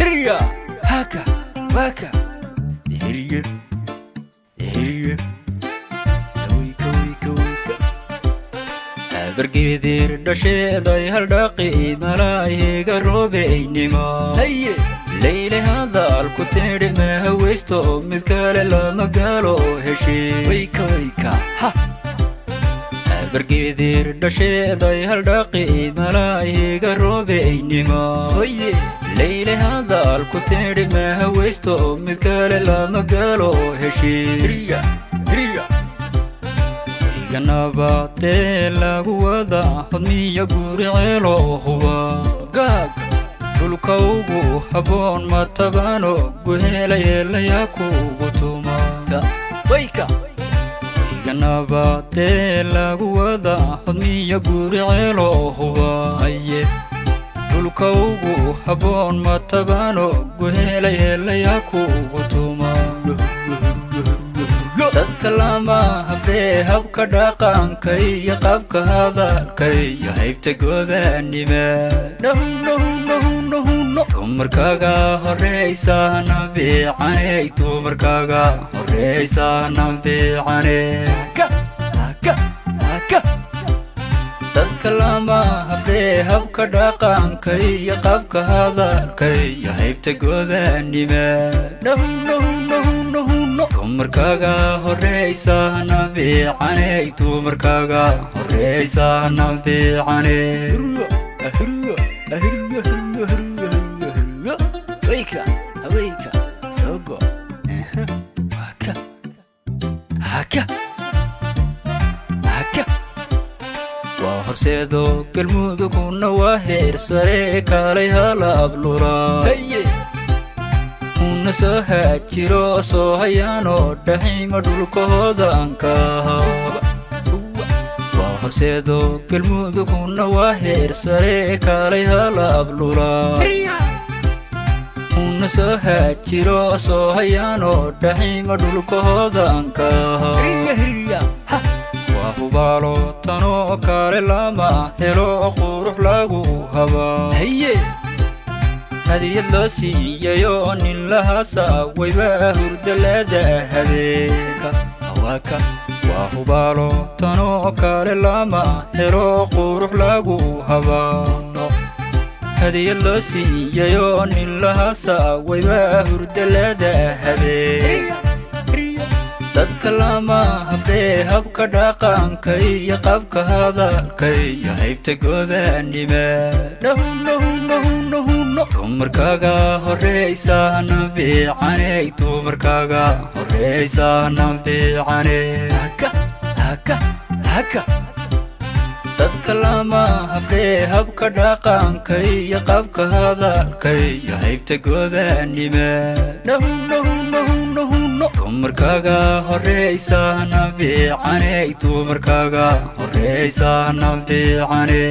هريا هاكا واكا هريا هريا ويكا ويكا ويكا برقيدير دشيداي هالدقي ملاي قروبي نما هيا ليلي هذا الكتير ما هويستو مزكال لما قالوا هشي ويكا ويكا ها برقيدير دشيداي هالدقي ملاي قروبي نما هيا ليلي هذا الكتير ما هويستو مزكال لما قالوا هشي هريا هريا نباتي لغودا حضمي قوري عيلو هو قاق دولكوغو حبون ما تبانو قهيلا يلا ياكو غتوما ويكا نباتي لغودا حضمي قوري عيلو هو هاي دولكوغو حبون ما تبانو قهيلا يلا ياكو غتوما dadka lama hafree habka dhaqankay iyo qabka hadalkay iyo haybta gobaanima dumarkaaga horeysana fiicane dumarkaaga horeysana fiicane dadka lama hafree habka dhaqankay iyo qabka hadalkay iyo haybta gobaanima dumarkaaga horeysana fiicane dumarkaaga horeysana fiicane wayka hawayka sogo haka haka haka waa horseedo galmuduguna waa heer sare kaalay halablura soo haajiro soo hayaano dhaxima dhulkooda ankaha waa horseedo galmuduguna waa heer sare kaalay halablura una soo haajiro soo hayaano dhaxima dhulkooda ankaha waa hubaalo tanoo kale lama helo qurux lagu habaa hadiyad loo siiyayo nin lahasa wayba hurdalada habeenka hawaaka waa hubaalo tanoo kale lama helo qurux lagu habaano hadiyad loo siiyayo nin lahasa wayba hurdalada habeenka dadka lama hafree habka dhaqankay iyo qabka hadalkay iyo haybta gobaanima dumarkaaga horeysana fiicane dumarkaaga horeysana fiicane haka haka haka dadka lama hafree habka dhaqankay iyo qabka hadalkay iyo haybta gobaanima dumarkaaga horeysana fiicane dumarkaaga horeysana fiicane